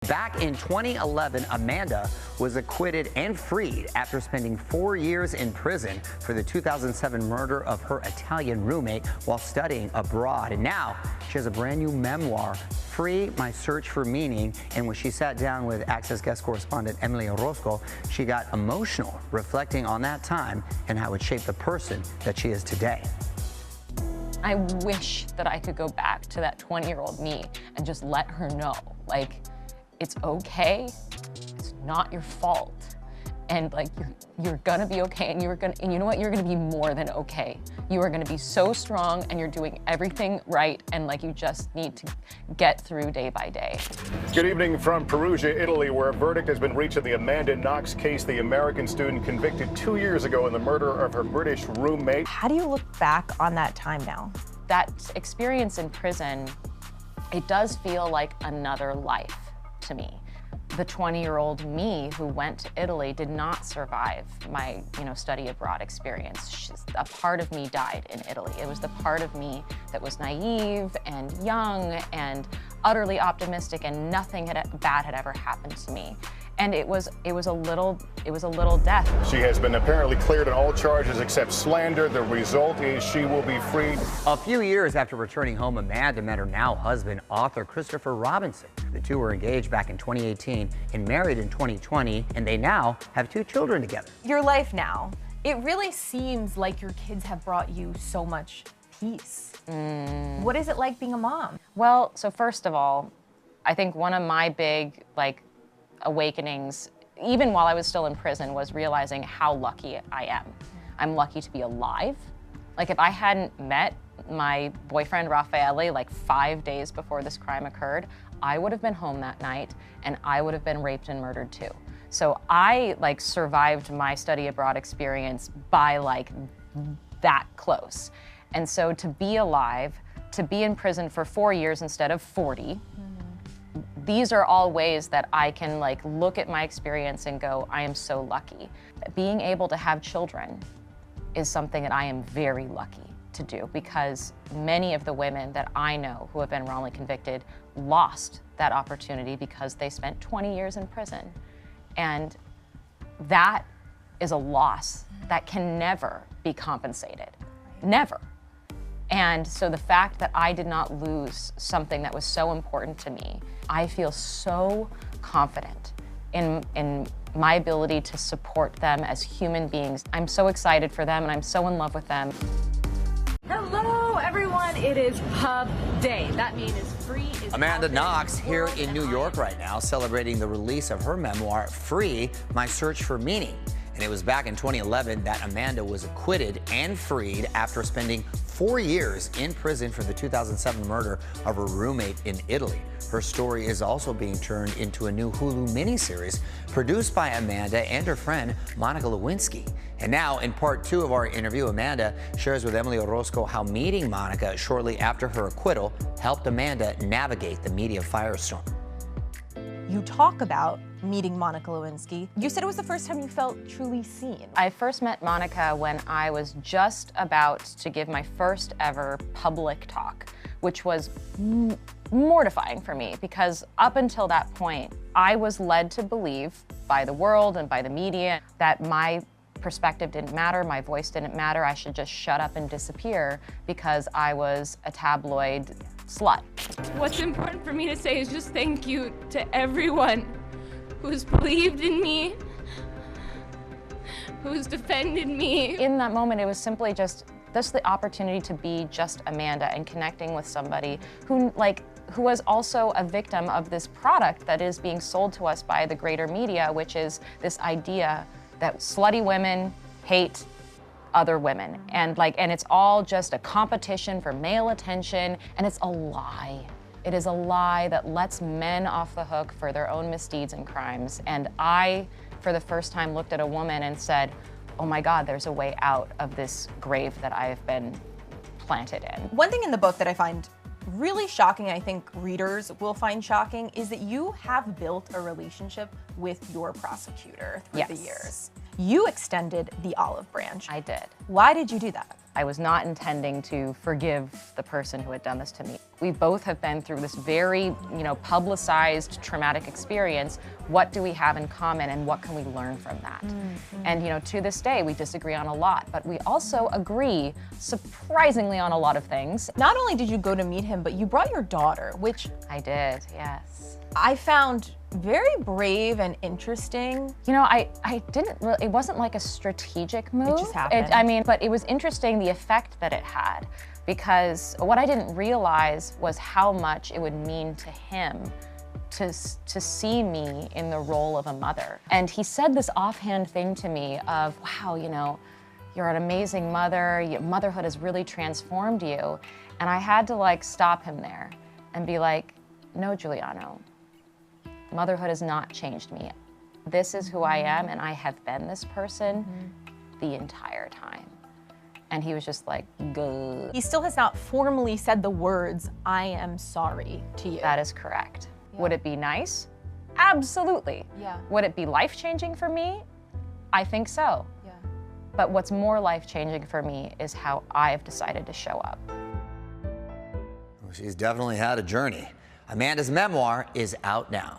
Back in 2011, Amanda was acquitted and freed after spending 4 years in prison for the 2007 murder of her Italian roommate while studying abroad. And now she has a brand new memoir, Free: My Search for Meaning. And when she sat down with Access guest correspondent Emily Orozco, she got emotional, reflecting on that time and how it shaped the person that she is today. I wish that I could go back to that 20-year-old me and just let her know, like, it's okay, it's not your fault, and like you're gonna be okay, and and you know what, you're gonna be more than okay. You are gonna be so strong, and you're doing everything right, and like you just need to get through day by day. Good evening from Perugia, Italy, where a verdict has been reached in the Amand Knox case, the American student convicted 2 years ago in the murder of her British roommate. How do you look back on that time now? That experience in prison, it does feel like another life to me. The 20-year-old me who went to Italy did not survive my, study abroad experience. A part of me died in Italy. It was the part of me that was naive and young and utterly optimistic, and nothing bad had ever happened to me. And it was a little death. She has been apparently cleared on all charges except slander. The result is she will be freed. A few years after returning home, Amanda met her now husband, author Christopher Robinson. The two were engaged back in 2018 and married in 2020, and they now have 2 children together. Your life now, it really seems like your kids have brought you so much peace. What is it like being a mom? Well, so first of all, I think one of my big, awakenings, even while I was still in prison, was realizing how lucky I am. I'm lucky to be alive. Like, if I hadn't met my boyfriend, Raffaele, 5 days before this crime occurred, I would have been home that night, and I would have been raped and murdered too. So I, survived my study abroad experience by, that close. And so to be alive, to be in prison for 4 years instead of 40, these are all ways that I can look at my experience and go, I am so lucky. Being able to have children is something that I am very lucky to do, because many of the women that I know who have been wrongly convicted lost that opportunity because they spent 20 years in prison. And that is a loss that can never be compensated, never. And so the fact that I did not lose something that was so important to me, I feel so confident in my ability to support them as human beings. I'm so excited for them, and I'm so in love with them. Hello, everyone. It is Pub Day. That means free is Amand Knox here in New York right now, celebrating the release of her memoir, Free: My Search for Meaning. And it was back in 2011 that Amanda was acquitted and freed after spending 4 years in prison for the 2007 murder of her roommate in Italy. Her story is also being turned into a new Hulu miniseries produced by Amanda and her friend Monica Lewinsky. And now, in part 2 of our interview, Amanda shares with Emily Orozco how meeting Monica shortly after her acquittal helped Amanda navigate the media firestorm. You talk about meeting Monica Lewinsky. You said it was the first time you felt truly seen. I first met Monica when I was just about to give my first ever public talk, which was mortifying for me, because up until that point, I was led to believe by the world and by the media that my perspective didn't matter, my voice didn't matter, I should just shut up and disappear because I was a tabloid slut. What's important for me to say is just thank you to everyone who's believed in me, who's defended me. In that moment, it was simply just the opportunity to be just Amanda and connecting with somebody who was also a victim of this product that is being sold to us by the greater media, which is this idea that slutty women hate other women, and it's all just a competition for male attention, and it's a lie. It is a lie that lets men off the hook for their own misdeeds and crimes. And I, for the first time, looked at a woman and said, oh my God, there's a way out of this grave that I have been planted in. One thing in the book that I find really shocking, I think readers will find shocking, is that you have built a relationship with your prosecutor through the years. You extended the olive branch. I did. Why did you do that? I was not intending to forgive the person who had done this to me. We both have been through this very, publicized traumatic experience. What do we have in common, and what can we learn from that? And to this day, we disagree on a lot, but we also agree surprisingly on a lot of things. Not only did you go to meet him, but you brought your daughter, which I did, yes. I found very brave and interesting. I didn't really, it wasn't like a strategic move. It just happened. But it was interesting the effect that it had, because what I didn't realize was how much it would mean to him to see me in the role of a mother. And he said this offhand thing to me of, wow, you're an amazing mother, motherhood has really transformed you. And I had to stop him there and be like, no, Giuliano, motherhood has not changed me. This is who I am, and I have been this person the entire time. And he was just like, good. He still has not formally said the words, I am sorry, to you. That is correct. Yeah. Would it be nice? Absolutely. Yeah. Would it be life-changing for me? I think so. Yeah. But what's more life-changing for me is how I've decided to show up. Well, she's definitely had a journey. Amanda's memoir is out now.